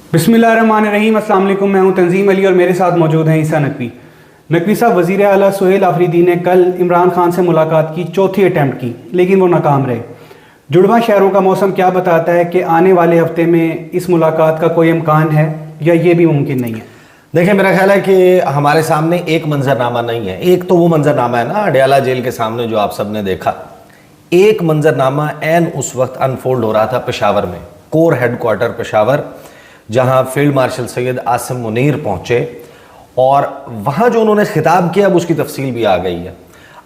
बिस्मिल्लाहिर्रहमानिर्रहीम। अस्सलाम वालेकुम। मैं हूं तंजीम अली और मेरे साथ मौजूद हैं ईसा नकवी। नकवी साहब, वज़ीर आला सुहेल आफरीदी ने कल इमरान खान से मुलाकात की, चौथी अटैम्प्ट की, लेकिन वो नाकाम रहे। जुड़वा शहरों का मौसम क्या बताता है कि आने वाले हफ्ते में इस मुलाकात का कोई इम्कान है या ये भी मुमकिन नहीं है? देखिए, मेरा ख्याल है कि हमारे सामने एक मंजरनामा नहीं है। एक तो वो मंजरनामा है ना अडयाला जेल के सामने जो आप सबने देखा। एक मंजरनामा एन उस वक्त अनफोल्ड हो रहा था पेशावर में, कोर हेडक्वार्टर पेशावर, जहां फील्ड मार्शल सैयद आसिम मुनीर पहुंचे और वहां जो उन्होंने खिताब किया अब उसकी तफसील भी आ गई है।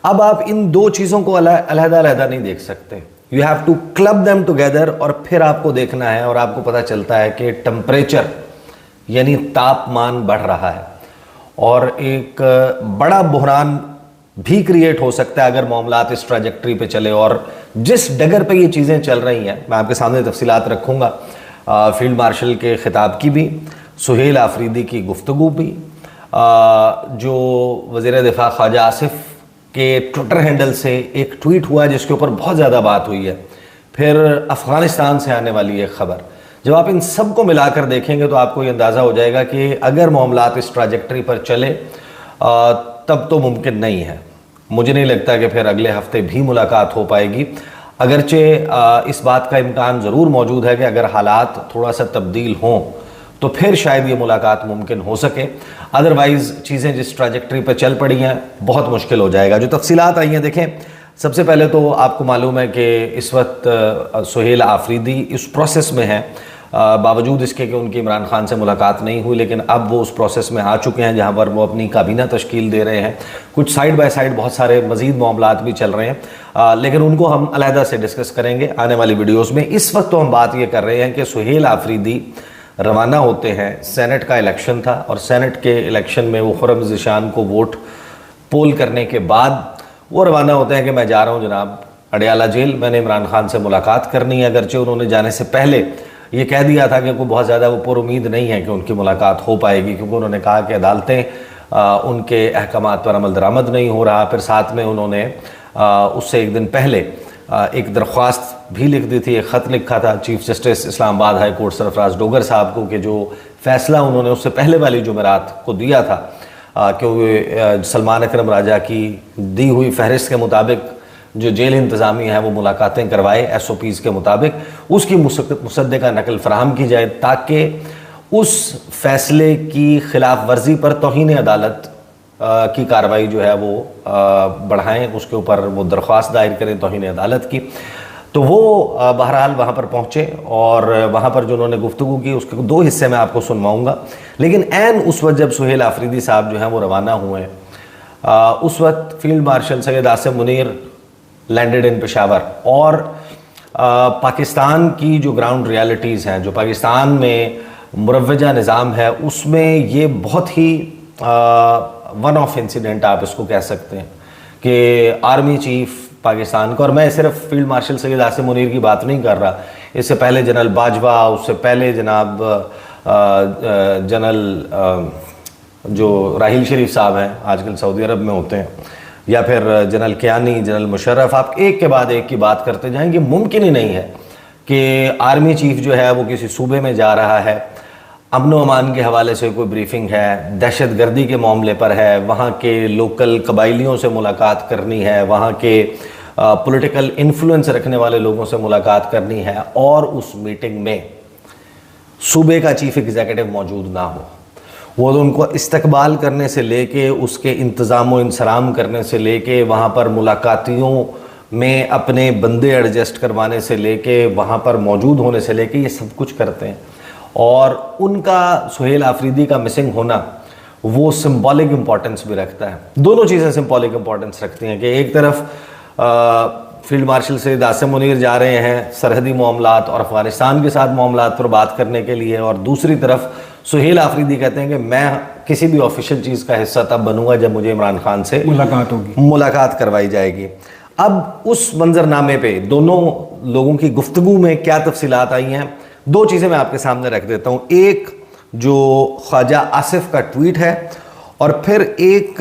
अब आप इन दो चीज़ों को अलहदा अलहदा नहीं देख सकते। You have to club them together और फिर आपको देखना है और आपको पता चलता है कि टेम्परेचर यानी तापमान बढ़ रहा है और एक बड़ा बुहरान भी क्रिएट हो सकता है अगर मामलात इस ट्रैजेक्टरी पे चले। और जिस डगर पे ये चीज़ें चल रही हैं, मैं आपके सामने तफसीलात रखूँगा, फील्ड मार्शल के ख़िताब की भी, सुहेल आफरीदी की गुफ्तगू भी, जो वज़ीर दिफा ख्वाजा आसिफ के ट्विटर हैंडल से एक ट्वीट हुआ जिसके ऊपर बहुत ज़्यादा बात हुई है, फिर अफ़गानिस्तान से आने वाली एक ख़बर। जब आप इन सब को मिलाकर देखेंगे तो आपको ये अंदाज़ा हो जाएगा कि अगर मामलात इस ट्रैजेक्टरी पर चले तब तो मुमकिन नहीं है। मुझे नहीं लगता कि फिर अगले हफ्ते भी मुलाकात हो पाएगी, अगरचे इस बात का इम्कान ज़रूर मौजूद है कि अगर हालात थोड़ा सा तब्दील हों तो फिर शायद ये मुलाकात मुमकिन हो सके। अदरवाइज़ चीज़ें जिस ट्रैजेक्टरी पर चल पड़ी हैं बहुत मुश्किल हो जाएगा। जो तफसीलात आई हैं, देखें, सबसे पहले तो आपको मालूम है कि इस वक्त सुहेल आफरीदी इस प्रोसेस में है, बावजूद इसके कि उनकी इमरान खान से मुलाकात नहीं हुई, लेकिन अब वो उस प्रोसेस में आ चुके हैं जहां पर वो अपनी काबीना तश्कील दे रहे हैं। कुछ साइड बाय साइड बहुत सारे मज़ीद मामलात भी चल रहे हैं, लेकिन उनको हम अलहदा से डिस्कस करेंगे आने वाली वीडियोज़ में। इस वक्त तो हम बात ये कर रहे हैं कि सुहेल आफरीदी रवाना होते हैं। सेनेट का इलेक्शन था और सेनेट के इलेक्शन में वो खुर्रम ज़ीशान को वोट पोल करने के बाद वो रवाना होते हैं कि मैं जा रहा हूँ जनाब अडयाला जेल, मैंने इमरान खान से मुलाकात करनी है। अगरचे उन्होंने जाने से पहले ये कह दिया था कि कोई बहुत ज़्यादा वो पुरुमीद नहीं है कि उनकी मुलाकात हो पाएगी, क्योंकि उन्होंने कहा कि अदालतें उनके अहकामात पर अमल दरामद नहीं हो रहा। फिर साथ में उन्होंने उससे एक दिन पहले एक दरख्वास्त भी लिख दी थी, एक ख़त लिखा था chief justice Islamabad high court Sarfaraz Dogar साहब को कि जो फ़ैसला उन्होंने उससे पहले वाली जुमेरात को दिया था कि सलमान अकरम राजा की दी हुई फहरिस्त के मुताबिक जो जेल इंतज़ामिया है वो मुलाकातें करवाए SOPs के मुताबिक, उसकी मुसद्दे का नकल फराहम की जाए ताकि उस फैसले की खिलाफ वर्जी पर तौहीन अदालत की कार्रवाई जो है वो बढ़ाएं, उसके ऊपर वो दरख्वास्त दायर करें तौहीन अदालत की। तो वो बहरहाल वहाँ पर पहुँचे और वहाँ पर जो उन्होंने गुफ्तगू की उसके दो हिस्से में आपको सुनवाऊँगा। लेकिन एन उस वक्त जब सुहेल आफरीदी साहब जो हैं वो रवाना हुए, उस वक्त field marshal Syed Asim Munir landed in Peshawar और पाकिस्तान की जो ग्राउंड रियलिटीज़ हैं, जो पाकिस्तान में मुरव्वजा निज़ाम है, उसमें ये बहुत ही वन ऑफ इंसिडेंट आप इसको कह सकते हैं कि आर्मी चीफ पाकिस्तान का, और मैं सिर्फ फील्ड मार्शल सैयद आसिम मुनीर की बात नहीं कर रहा, इससे पहले जनरल बाजवा, उससे पहले जनाब जनरल जो राहील शरीफ साहब हैं आजकल सऊदी अरब में होते हैं, या फिर जनरल कियानी, जनरल मुशर्रफ, आप एक के बाद एक की बात करते जाएंगे। मुमकिन ही नहीं है कि आर्मी चीफ जो है वो किसी सूबे में जा रहा है, अमन व अमान के हवाले से कोई ब्रीफिंग है, दहशत गर्दी के मामले पर है, वहाँ के लोकल कबाइलियों से मुलाकात करनी है, वहाँ के पॉलिटिकल इन्फ्लुएंस रखने वाले लोगों से मुलाकात करनी है, और उस मीटिंग में सूबे का चीफ एग्जीक्यूटिव मौजूद ना हो। वो तो उनको इस्तकबाल करने से लेके, उसके इंतज़ाम व इंसराम करने से लेके, वहाँ पर मुलाकातियों में अपने बंदे एडजस्ट करवाने से लेके, वहाँ पर मौजूद होने से लेके, ये सब कुछ करते हैं। और उनका सुहेल आफरीदी का मिसिंग होना वो सिंबॉलिक इम्पॉर्टेंस भी रखता है। दोनों चीज़ें सिंबॉलिक इम्पॉर्टेंस रखती हैं कि एक तरफ फील्ड मार्शल सैयद आसिम मुनीर जा रहे हैं सरहदी मामलात और अफ़गानिस्तान के साथ मामलात पर बात करने के लिए, और दूसरी तरफ सुहेल आफरीदी कहते हैं कि मैं किसी भी ऑफिशियल चीज़ का हिस्सा तब बनूंगा जब मुझे इमरान खान से मुलाकात करवाई जाएगी। अब उस मंजरनामे पे दोनों लोगों की गुफ्तगू में क्या तफसीलात आई हैं, दो चीज़ें मैं आपके सामने रख देता हूँ। एक जो ख्वाजा आसिफ का ट्वीट है, और फिर एक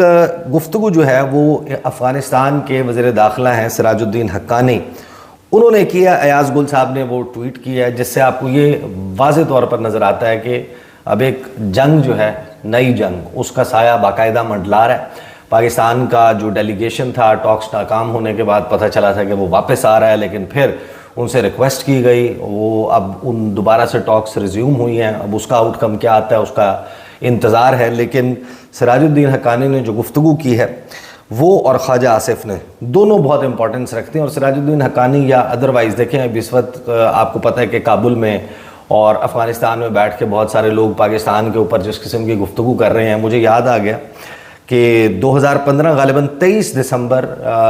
गुफ्तगू जो है वो अफ़गानिस्तान के वज़ीर दाखिला हैं सिराजुद्दीन हक्कानी, उन्होंने किया, अयाज गुल साहब ने वो ट्वीट किया है, जिससे आपको ये वाज़े तौर पर नज़र आता है कि अब एक जंग जो है, नई जंग, उसका साया बाकायदा मंडला रहा है। पाकिस्तान का जो डेलीगेशन था, टॉक्स नाकाम होने के बाद पता चला था कि वो वापस आ रहा है, लेकिन फिर उनसे रिक्वेस्ट की गई, वो अब उन दोबारा से टॉक्स रिज्यूम हुई हैं। अब उसका आउटकम क्या आता है उसका इंतज़ार है। लेकिन सिराजुद्दीन हक्कानी ने जो गुफ्तगू की है वो और ख्वाजा आसिफ ने, दोनों बहुत इंपॉर्टेंस रखते हैं। और सिराजुद्दीन हक्कानी या अदरवाइज़ देखें, अब इस वक्त आपको पता है कि काबुल में और अफ़गानिस्तान में बैठ के बहुत सारे लोग पाकिस्तान के ऊपर जिस किस्म की गुफ्तगू कर रहे हैं, मुझे याद आ गया कि 2015 गालिबन 23 दिसंबर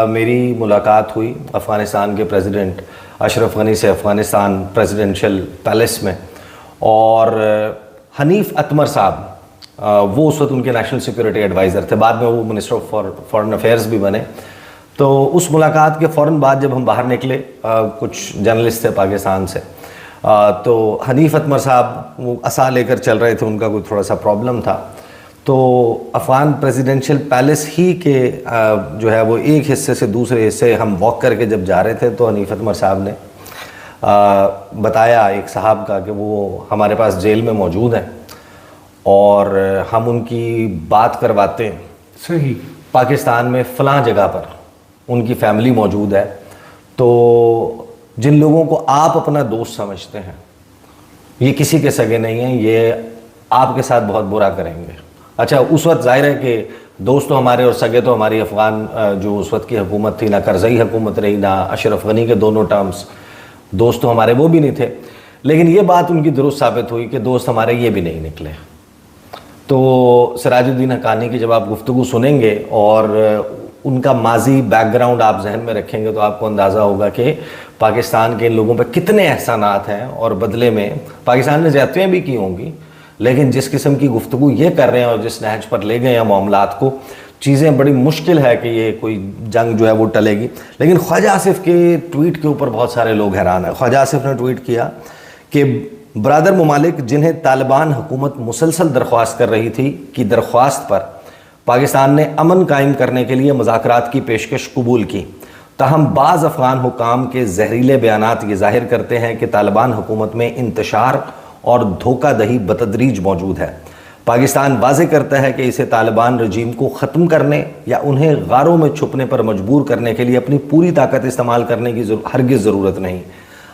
मेरी मुलाकात हुई अफ़गानिस्तान के प्रेसिडेंट अशरफ गनी से अफ़गानिस्तान प्रेसिडेंशियल पैलेस में। और हनीफ अतमर साहब, वो उस वक्त उनके नेशनल सिक्योरिटी एडवाइज़र थे, बाद में वो मिनिस्टर ऑफ फॉरेन अफेयर्स भी बने। तो उस मुलाकात के फ़ौरन बाद जब हम बाहर निकले, कुछ जर्नलिस्ट थे पाकिस्तान से, तो हनीफ अतमर साहब वो असा लेकर चल रहे थे, उनका कोई थोड़ा सा प्रॉब्लम था। तो अफ़गान प्रेसिडेंशियल पैलेस ही के जो है वो एक हिस्से से दूसरे हिस्से हम वॉक करके जब जा रहे थे, तो हनीफ अतमर साहब ने बताया एक साहब का कि वो हमारे पास जेल में मौजूद हैं और हम उनकी बात करवाते हैं। सही, पाकिस्तान में फ़लाँ जगह पर उनकी फैमिली मौजूद है, तो जिन लोगों को आप अपना दोस्त समझते हैं, ये किसी के सगे नहीं हैं, ये आपके साथ बहुत बुरा करेंगे। अच्छा, उस वक्त जाहिर है कि दोस्त तो हमारे और सगे तो हमारी अफ़गान जो उस वक्त की हुकूमत थी, ना करज़ई हुकूमत रही, ना अशरफ गनी के दोनों टर्म्स, दोस्त तो हमारे वो भी नहीं थे। लेकिन ये बात उनकी दुरुस्त साबित हुई कि दोस्त हमारे ये भी नहीं निकले। तो सिराजुद्दीन हक्कानी की जब आप गुफ्तगू सुनेंगे और उनका माजी बैकग्राउंड आप जहन में रखेंगे, तो आपको अंदाज़ा होगा कि पाकिस्तान के इन लोगों पर कितने एहसानात हैं और बदले में पाकिस्तान ने ज़्यादतियाँ भी की होंगी। लेकिन जिस किस्म की गुफ्तगू ये कर रहे हैं और जिस नहज पर ले गए हैं मामलात को, चीज़ें बड़ी मुश्किल है कि ये कोई जंग जो है वो टलेगी। लेकिन ख्वाजा आसिफ के ट्वीट के ऊपर बहुत सारे लोग हैरान हैं। ख्वाजा आसिफ ने ट्वीट किया कि बरादर ममालिक जिन्हें तालिबान हुकूमत मुसलसल दरख्वास्त कर रही थी की दरख्वास्त पर पाकिस्तान ने अमन कायम करने के लिए मुज़ाकरात की पेशकश कबूल की, ताहम बाज़ अफ़गान हुकाम के जहरीले बयानात ये जाहिर करते हैं कि तालिबान हुकूमत में इंतशार और धोखादही बतदरीज मौजूद है। पाकिस्तान वाज़े करता है कि इसे तालिबान रजीम को ख़त्म करने या उन्हें गारों में छुपने पर मजबूर करने के लिए अपनी पूरी ताकत इस्तेमाल करने की हरगिज़ ज़रूरत नहीं।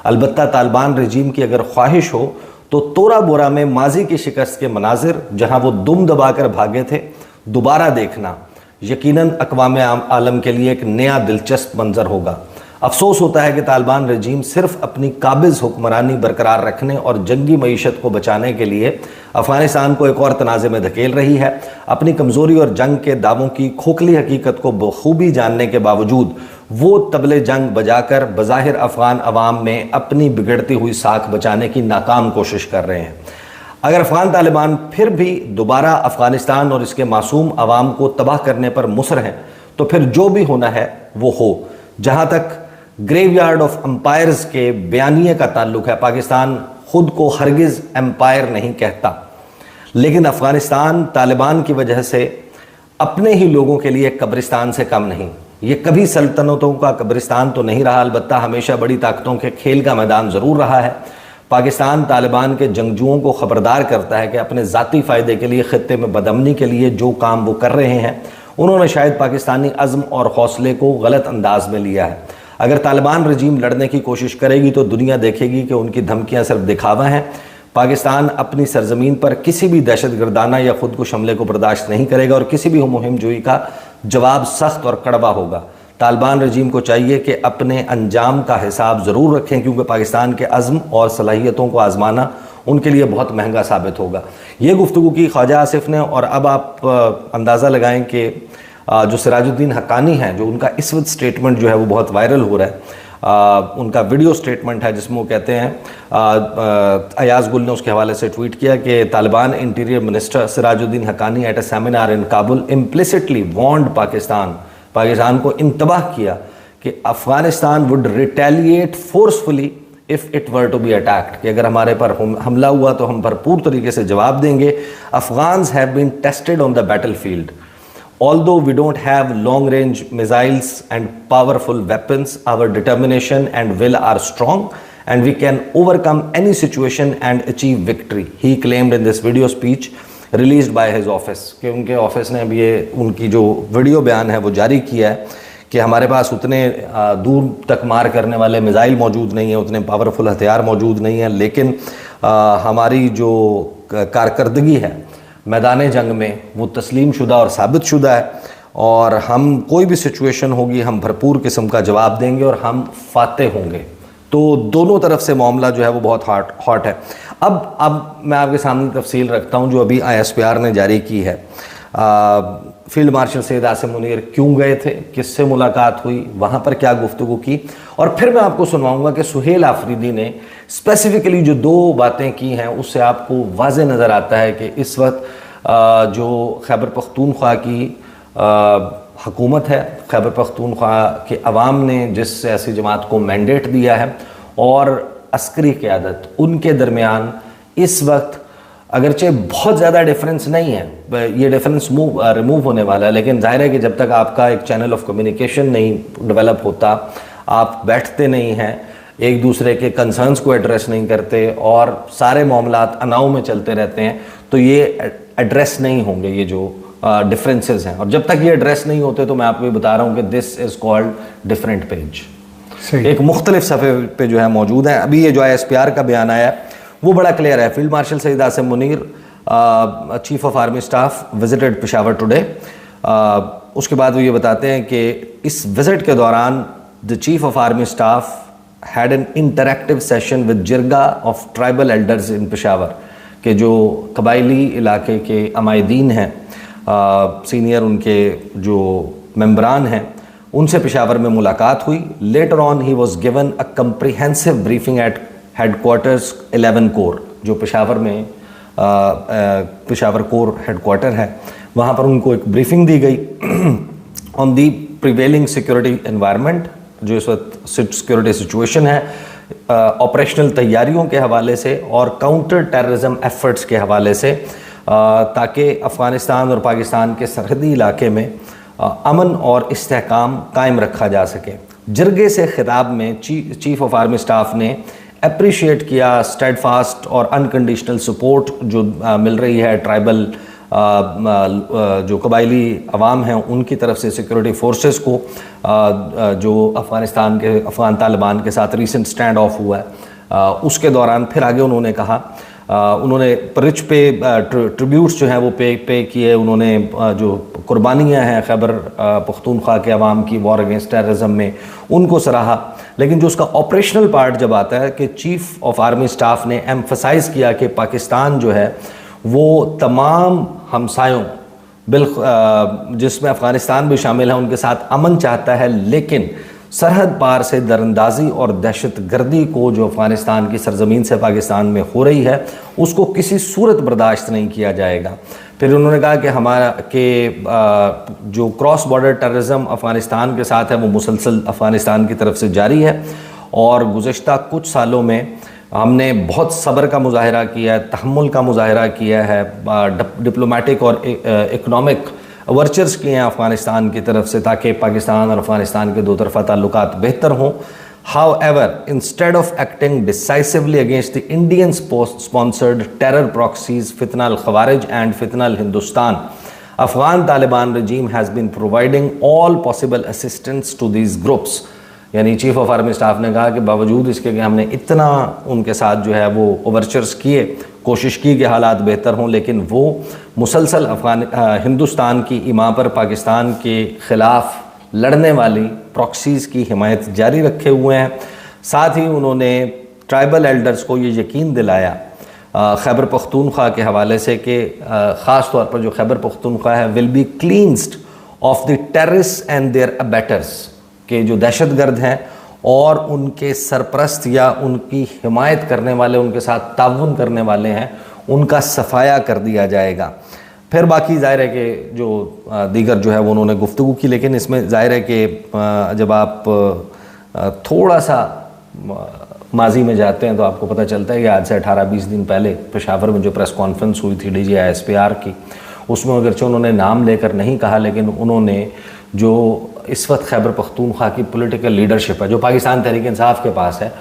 अलबत्ता तालिबान रजीम की अगर ख्वाहिश हो तो तोरा बोरा में माजी की शिकस्त के मनाजिर जहाँ वो दुम दबाकर भागे थे दोबारा देखना यकीनन अक़वाम आलम के लिए एक नया दिलचस्प मंजर होगा। अफसोस होता है कि तालिबान रजीम सिर्फ अपनी काबिज़ हुक्मरानी बरकरार रखने और जंगी मईशत को बचाने के लिए अफ़गानिस्तान को एक और तनाज़े में धकेल रही है। अपनी कमज़ोरी और जंग के दावों की खोखली हकीकत को बखूबी जानने के बावजूद वो तबले जंग बजाकर बज़ाहिर अफ़गान अवाम में अपनी बिगड़ती हुई साख बचाने की नाकाम कोशिश कर रहे हैं। अगर अफ़गान तालिबान फिर भी दोबारा अफ़गानिस्तान और इसके मासूम अवाम को तबाह करने पर मुसर हैं, तो फिर जो भी होना है वो हो। जहाँ तक ग्रेवयार्ड ऑफ एम्पायर्स के बयानिए का ताल्लुक है, पाकिस्तान खुद को हरगिज़ एम्पायर नहीं कहता, लेकिन अफ़गानिस्तान तालिबान की वजह से अपने ही लोगों के लिए कब्रिस्तान से कम नहीं। ये कभी सल्तनतों का कब्रिस्तान तो नहीं रहा, अलबत्ता हमेशा बड़ी ताकतों के खेल का मैदान ज़रूर रहा है। पाकिस्तान तालिबान के जंगजुओं को ख़बरदार करता है कि अपने ज़ाती फ़ायदे के लिए ख़ित्ते में बदअमनी के लिए जो काम वो कर रहे हैं, उन्होंने शायद पाकिस्तानी अज़्म और हौसले को गलत अंदाज में लिया है। अगर तालिबान रजीम लड़ने की कोशिश करेगी तो दुनिया देखेगी कि उनकी धमकियां सिर्फ दिखावा हैं। पाकिस्तान अपनी सरजमीन पर किसी भी दहशतगर्दाना या खुदकुश हमले को बर्दाश्त नहीं करेगा और किसी भी मुहिम जोई का जवाब सख्त और कड़वा होगा। तालिबान रजीम को चाहिए कि अपने अंजाम का हिसाब ज़रूर रखें, क्योंकि पाकिस्तान के अज़्म और सलाहियतों को आजमाना उनके लिए बहुत महंगा साबित होगा। ये गुफ्तगू की ख्वाजा आसिफ ने। और अब आप अंदाज़ा लगाएं कि जो सिराजुद्दीन हक्कानी हैं, जो उनका इस वक्त स्टेटमेंट जो है वो बहुत वायरल हो रहा है, उनका वीडियो स्टेटमेंट है जिसमें वो कहते हैं, अयाज गुल ने उसके हवाले से ट्वीट किया कि Taliban interior minister Sirajuddin Haqqani at a seminar in Kabul implicitly warned Pakistan को इंतबाह किया कि Afghanistan would retaliate forcefully if it were to be attacked, कि अगर हमारे पर हमला हुआ तो हम भरपूर तरीके से जवाब देंगे। Afghans have been tested on the battle field. Although we don't have long range missiles and powerful weapons, our determination and will are strong and we can overcome any situation and achieve victory, he claimed in this video speech released by his office। कि उनके office ने अभी ये उनकी जो video बयान है वो जारी किया है कि हमारे पास उतने दूर तक मार करने वाले मिसाइल मौजूद नहीं है, उतने पावरफुल हथियार मौजूद नहीं है, लेकिन हमारी जो कारकर्दगी है मैदान जंग में वो तस्लीम शुदा और साबित शुदा है, और हम कोई भी सिचुएशन होगी हम भरपूर किस्म का जवाब देंगे और हम फातेह होंगे। तो दोनों तरफ से मामला जो है वो बहुत हॉट है। अब मैं आपके सामने तफसील रखता हूँ जो अभी ISPR ने जारी की है। फील्ड मार्शल सैयद आसिम मुनीर क्यों गए थे, किससे मुलाकात हुई, वहाँ पर क्या गुफ्तगू की, और फिर मैं आपको सुनवाऊँगा कि सुहेल आफरीदी ने स्पेसिफ़िकली जो 2 बातें की हैं उससे आपको वाज़े नज़र आता है कि इस वक्त जो खैबर पख्तूनख्वा की हुकूमत है, खैबर पख्तूनख्वा के अवाम ने जिस सियासी जमात को मैंडेट दिया है और अस्करी क़यादत, उनके दरमियान इस वक्त अगरचे बहुत ज़्यादा डिफरेंस नहीं है, ये डिफरेंस रिमूव होने वाला है, लेकिन जाहिर है कि जब तक आपका एक चैनल ऑफ कम्युनिकेशन नहीं डेवलप होता, आप बैठते नहीं हैं, एक दूसरे के कंसर्न्स को एड्रेस नहीं करते और सारे मामलात अनाव में चलते रहते हैं, तो ये एड्रेस नहीं होंगे ये जो डिफरेंसेस हैं। और जब तक ये एड्रेस नहीं होते तो मैं आपको ये बता रहा हूँ कि this is called different page, एक मुख्तलिफ सफ़े पे जो है मौजूद है। अभी ये जो ISPR का बयान आया है वो बड़ा क्लियर है। Field marshal Syed Asim Munir, chief of army staff, visited Peshawar today. उसके बाद वो ये बताते हैं कि इस विजिट के दौरान the chief of army staff had an interactive session with jirga of tribal elders in Peshawar, के जो कबायली इलाके के अमायदीन हैं, सीनियर उनके जो मेंबरान हैं, उनसे पेशावर में मुलाकात हुई। Later on he was given a comprehensive briefing at headquarters 11 corps, जो पेशावर में पेशावर कोर हेडक्वार्टर है, वहाँ पर उनको एक ब्रीफिंग दी गई on the prevailing security environment, जो इस वक्त सिक्योरिटी सिचुएशन है, ऑपरेशनल तैयारियों के हवाले से और काउंटर टेररिज्म एफर्ट्स के हवाले से, ताकि अफ़गानिस्तान और पाकिस्तान के सरहदी इलाके में अमन और इस्तेहकाम कायम रखा जा सके। जिरगे से खिताब में चीफ ऑफ आर्मी स्टाफ ने अप्रिशिएट किया स्टेडफास्ट और अनकंडीशनल सपोर्ट जो मिल रही है ट्राइबल जो कबायली अवाम हैं उनकी तरफ से सिक्योरिटी फोर्सेस को, जो अफ़गान तालिबान के साथ रीसेंट स्टैंड ऑफ हुआ है, उसके दौरान फिर आगे उन्होंने कहा, उन्होंने रिच पे ट्रिब्यूट्स जो हैं वो पे किए, उन्होंने जो कुर्बानियाँ हैं खैबर पख्तूनख्वा के अवाम की वॉर अगेंस्ट टेररिज्म में, उनको सराहा। लेकिन जो उसका ऑपरेशनल पार्ट जब आता है कि चीफ ऑफ आर्मी स्टाफ ने एम्फसाइज़ किया कि पाकिस्तान जो है वो तमाम हमसायों जिसमें अफ़गानिस्तान भी शामिल है उनके साथ अमन चाहता है, लेकिन सरहद पार से दरअंदाजी और दहशत गर्दी को जो अफ़गानिस्तान की सरजमीन से पाकिस्तान में हो रही है उसको किसी सूरत बर्दाश्त नहीं किया जाएगा। फिर उन्होंने कहा कि हमारा जो क्रॉस बॉर्डर टेररिज्म अफ़गानिस्तान के साथ है वो मुसलसल अफ़गानिस्तान की तरफ से जारी है, और गुज़श्ता कुछ सालों में हमने बहुत सब्र का मुजाहरा किया है, तहम्मुल का मुजाहरा किया है, डिप्लोमेटिक और इकनॉमिक वर्चर्स किए हैं अफ़गानिस्तान की तरफ से ताकि पाकिस्तान और अफ़गानिस्तान के दो तरफ़ा ताल्लुकात बेहतर हों। However, instead of acting decisively against the Indian sponsored terror proxies Fitna al-Khawarij and Fitna al-Hindustan, Afghan Taliban regime has been providing all possible assistance to these groups। यानी चीफ ऑफ आर्मी स्टाफ ने कहा कि बावजूद इसके कि हमने इतना उनके साथ जो है वो ओवरचर्स किए, कोशिश की कि हालात बेहतर हों, लेकिन वो मुसलसल हिंदुस्तान की इमा पर पाकिस्तान के ख़िलाफ़ लड़ने वाली प्रॉक्सीज़ की हिमायत जारी रखे हुए हैं। साथ ही उन्होंने ट्राइबल एल्डर्स को ये यकीन दिलाया खैबर पख्तूनख्वा के हवाले से कि ख़ास तौर पर जो खैबर पख्तूनख्वा है will be cleansed of the terrorist and their abettors, के जो दहशतगर्द हैं और उनके सरपरस्त या उनकी हिमायत करने वाले, उनके साथ ताउन करने वाले हैं, उनका सफाया कर दिया जाएगा। फिर बाकी ज़ाहिर है कि जो दीगर जो है वो उन्होंने गुफ्तगू की, लेकिन इसमें ज़ाहिर है कि जब आप थोड़ा सा माजी में जाते हैं तो आपको पता चलता है कि आज से 18-20 दिन पहले पेशावर में जो प्रेस कॉन्फ्रेंस हुई थी DG ISPR की, उसमें अगरचे उन्होंने नाम लेकर नहीं कहा, लेकिन उन्होंने जो इस वक्त खैबर पख्तूनख्वा की पॉलिटिकल लीडरशिप है जो पाकिस्तान तहरीक इंसाफ के पास है,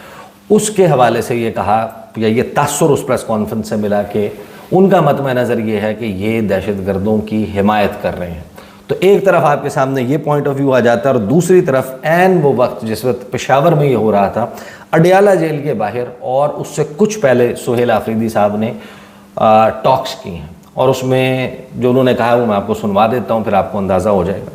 उसके हवाले से ये कहा या ये तासुर उस प्रेस कॉन्फ्रेंस से मिला कि उनका मतम नज़र ये है कि ये दहशतगर्दों की हिमायत कर रहे हैं। तो एक तरफ आपके सामने ये पॉइंट ऑफ व्यू आ जाता है और दूसरी तरफ ऐन वो वक्त जिस वक्त पेशावर में ये हो रहा था, अडयाला जेल के बाहर और उससे कुछ पहले सुहेल आफरीदी साहब ने टॉक्स की हैं और उसमें जो उन्होंने कहा वो मैं आपको सुनवा देता हूँ, फिर आपको अंदाज़ा हो जाएगा।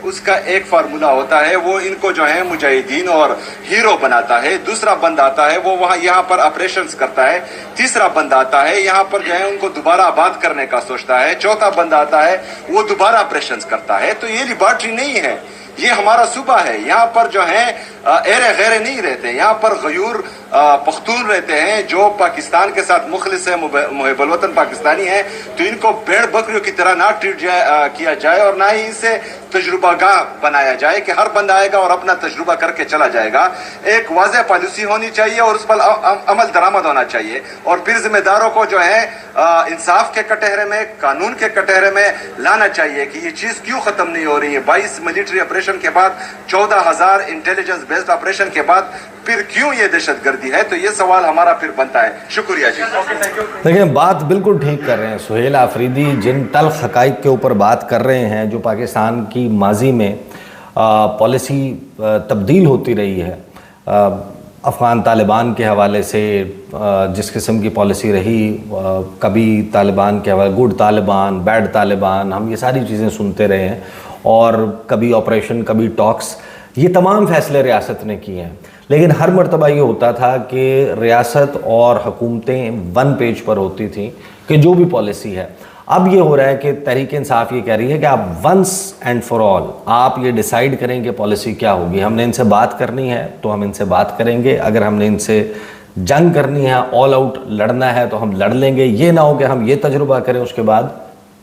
उसका एक फार्मूला होता है, वो इनको जो है मुजाहिदीन और हीरो बनाता है। दूसरा बंदा आता है वो वहां यहाँ पर ऑपरेशंस करता है। तीसरा बंदा आता है यहाँ पर जो है उनको दोबारा आबाद करने का सोचता है। चौथा बंदा आता है वो दोबारा ऑपरेशंस करता है। तो ये लिबर्टी नहीं है, ये हमारा सूबा है। यहाँ पर जो है एरे गैरे नहीं रहते, यहाँ पर गयूर पख्तून रहते हैं जो पाकिस्तान के साथ मुखलिस है, मुहिब्बुल वतन पाकिस्तानी है। तो इनको भेड़ बकरियों की तरह ना ट्रीट किया जाए और ना ही इसे तजुर्बागाह बनाया जाए कि हर बंदा आएगा और अपना तजुर्बा करके चला जाएगा। एक वाज़ेह पॉलिसी होनी चाहिए और उस पर अमल दरामद होना चाहिए और फिर जिम्मेदारों को जो है इंसाफ के कटहरे में, कानून के कटहरे में लाना चाहिए कि ये चीज़ क्यों ख़त्म नहीं हो रही है। 22 मिलिट्री ऑपरेशन के बाद, 14,000 इंटेलिजेंस बेस्ड ऑपरेशन के बाद फिर क्यों ये दहशतगर्दी है। तो ये सवाल हमारा फिर बनता है। शुक्रिया जी। देखिए, बात बिल्कुल ठीक कर रहे हैं सुहेल आफरीदी, जिन तल्ख हकाइक के ऊपर बात कर रहे हैं जो पाकिस्तान की माजी में पॉलिसी तब्दील होती रही है अफ़गान तालिबान के हवाले से, जिस किस्म की पॉलिसी रही, कभी तालिबान के हवाले गुड तालिबान, बैड तालिबान, हम ये सारी चीज़ें सुनते रहे हैं और कभी ऑपरेशन, कभी टॉक्स, ये तमाम फ़ैसले रियासत ने किए हैं। लेकिन हर मरतबा ये होता था कि रियासत और हुकूमतें वन पेज पर होती थी कि जो भी पॉलिसी है। अब ये हो रहा है कि तहरीक इंसाफ ये कह रही है कि आप वंस एंड फॉर ऑल आप ये डिसाइड करें कि पॉलिसी क्या होगी। हमने इनसे बात करनी है तो हम इनसे बात करेंगे, अगर हमने इनसे जंग करनी है, ऑल आउट लड़ना है तो हम लड़ लेंगे। ये ना हो कि हम ये तजुर्बा करें उसके बाद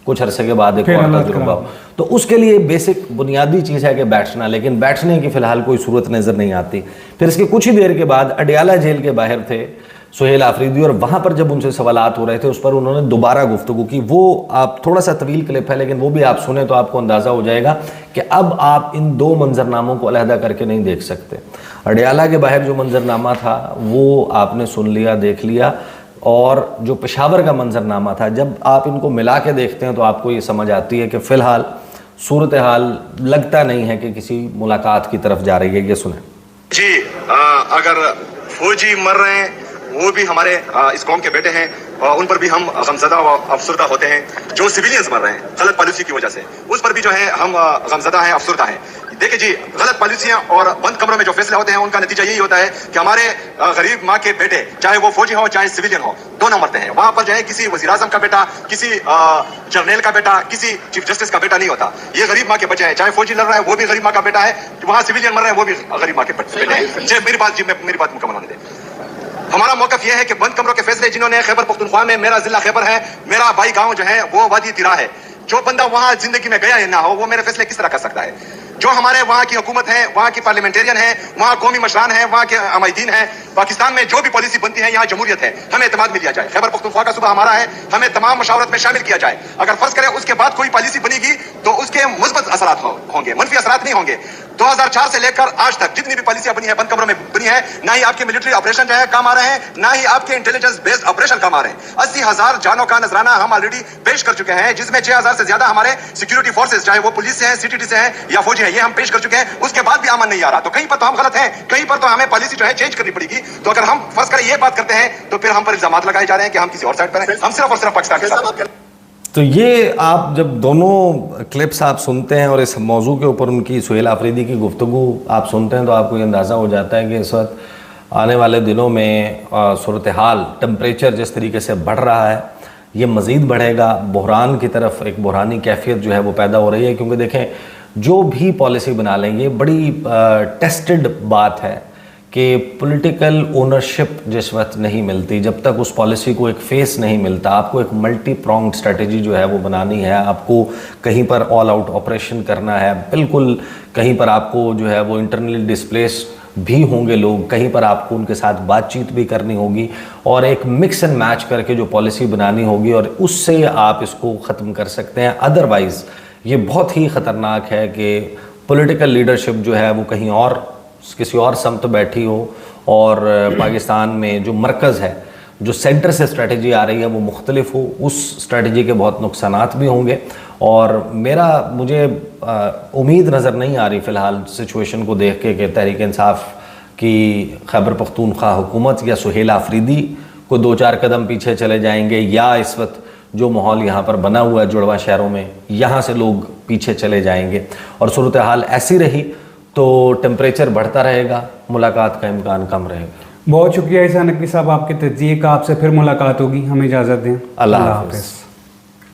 कुछ अरसे के बाद एक और तजुर्बा हो। तो उसके लिए बेसिक बुनियादी चीज़ है कि बैठना, लेकिन बैठने की फ़िलहाल कोई सूरत नज़र नहीं आती। फिर इसके कुछ ही देर के बाद अडयाला जेल के बाहर थे सुहेल आफरीदी और वहाँ पर जब उनसे सवालात हो रहे थे उस पर उन्होंने दोबारा गुफ्तगू की। वो आप थोड़ा सा तवील क्लिप है लेकिन वो भी आप सुने तो आपको अंदाज़ा हो जाएगा कि अब आप इन दो मंजरनामों को अलहदा करके नहीं देख सकते। अडयाला के बाहर जो मंजरनामा था वो आपने सुन लिया, देख लिया, और जो पेशावर का मंजरनामा था, जब आप इनको मिला के देखते हैं तो आपको ये समझ आती है कि फ़िलहाल सूरत हाल लगता नहीं है कि किसी मुलाकात की तरफ जा रही है। ये सुने जी। अगर फौजी मर रहे हैं वो भी हमारे इस कौम के बेटे हैं, उन पर भी हम गमज़दा व अफसरदा होते हैं। जो सिविलियंस मर रहे हैं गलत पॉलिसी की वजह से, उस पर भी जो है हम गमज़दा हैं, अफसरदा हैं। देखिए जी, गलत पॉलिसियां और बंद कमरों में जो फैसले होते हैं उनका नतीजा यही होता है कि हमारे गरीब माँ के बेटे, चाहे वो फौजी हो चाहे सिविलियन हो, दोनों मरते हैं। वहां पर जो है किसी वज़ीर आज़म का बेटा, किसी जर्नल का बेटा, किसी चीफ जस्टिस का बेटा नहीं होता। ये गरीब माँ के बच्चे हैं। चाहे फौजी लड़ रहा है वो भी गरीब माँ का बेटा है, वहां सिविलियन मर रहे हैं वो भी गरीब माँ के बेटे हैं। मेरी बात मुकम्मल होने दें। हमारा मौकफ यह है कि बंद कमरों के फैसले जिन्होंने खैबर पख्तूनख्वा में, मेरा जिला खैबर है, मेरा भाई गांव जो है वो वादी तिरा है, जो बंदा वहां जिंदगी में गया है ना हो वो मेरे फैसले किस तरह कर सकता है। जो हमारे वहाँ की हुकूमत है, वहाँ की पार्लियामेंटेरियन है, वहाँ कौमी मशरान है, वहाँ के अमायदीन है, पाकिस्तान में जो भी पॉलिसी बनती है यहाँ जमहूरियत है, हमें एतमाद में लिया जाए। खैबर पख्तूनख्वा का सूबा हमारा है, हमें तमाम मशावरत में शामिल किया जाए। अगर फर्ज करें उसके बाद कोई पॉलिसी बनेगी तो उसके मुस्बत असरात होंगे, मनफी असरात नहीं होंगे। 2004 से लेकर आज तक जितनी भी पॉलिसियां बनी है बंद कमरों में बनी है, ना ही आपके मिलिट्री ऑपरेशन जो है काम आ रहे हैं, ना ही आपके इंटेलिजेंस बेस्ड ऑपरेशन काम आ रहे हैं। 80,000 जानों का नजराना हम ऑलरेडी पेश कर चुके हैं, जिसमें 6,000 से ज्यादा हमारे सिक्योरिटी फोर्सेस, चाहे वो पुलिस से हैं, सीटीटी से हैं या फौजी हैं, ये हम पेश कर चुके हैं। उसके बाद भी अमन नहीं आ रहा। तो कहीं पर तो हम गलत हैं, कहीं पर तो हमें पॉलिसी जो है चेंज करनी पड़ेगी। तो अगर हम फर्ज करें ये बात करते हैं तो फिर हम पर इल्जाम लगाए जा रहे हैं कि हम किसी और साइड पर हैं। हम सिर्फ और सिर्फ पाकिस्तान के साथ। तो ये आप जब दोनों क्लिप्स आप सुनते हैं और इस मौजू के ऊपर उनकी सुहेल आफरीदी की गुफ्तगू आप सुनते हैं तो आपको ये अंदाज़ा हो जाता है कि इस वक्त आने वाले दिनों में सूरत हाल, टेम्परेचर जिस तरीके से बढ़ रहा है ये मज़ीद बढ़ेगा। बहरान की तरफ एक बहरानी कैफियत जो है वो पैदा हो रही है, क्योंकि देखें जो भी पॉलिसी बना लेंगे बड़ी टेस्टेड बात है कि पॉलिटिकल ओनरशिप जिस वक्त नहीं मिलती, जब तक उस पॉलिसी को एक फेस नहीं मिलता, आपको एक मल्टी प्रोंग्ड स्ट्रेटजी जो है वो बनानी है। आपको कहीं पर ऑल आउट ऑपरेशन करना है, बिल्कुल कहीं पर आपको जो है वो इंटरनली डिस्प्लेस भी होंगे लोग, कहीं पर आपको उनके साथ बातचीत भी करनी होगी और एक मिक्स एंड मैच करके जो पॉलिसी बनानी होगी और उससे आप इसको ख़त्म कर सकते हैं। अदरवाइज़ ये बहुत ही ख़तरनाक है कि पॉलिटिकल लीडरशिप जो है वो कहीं और किसी और समत बैठी हो और पाकिस्तान में जो मरकज़ है, जो सेंटर से स्ट्रेटजी आ रही है वो मुख्तलिफ हो, उस स्ट्रेटजी के बहुत नुकसानात भी होंगे। और मुझे उम्मीद नज़र नहीं आ रही फ़िलहाल सिचुएशन को देख के कि तहरीक इंसाफ की खैबर पख्तूनख्वा हुकूमत या सुहेल आफरीदी को 2-4 कदम पीछे चले जाएंगे, या इस वक्त जो माहौल यहाँ पर बना हुआ है जुड़वा शहरों में, यहाँ से लोग पीछे चले जाएंगे। और सूरत हाल ऐसी रही तो टेम्परेचर बढ़ता रहेगा, मुलाकात का इम्कान कम रहेगा। बहुत शुक्रिया ईसा नकवी साहब आपके तज्जिए का। आपसे फिर मुलाकात होगी, हमें इजाज़त दें। अल्लाह हाफ़िज़।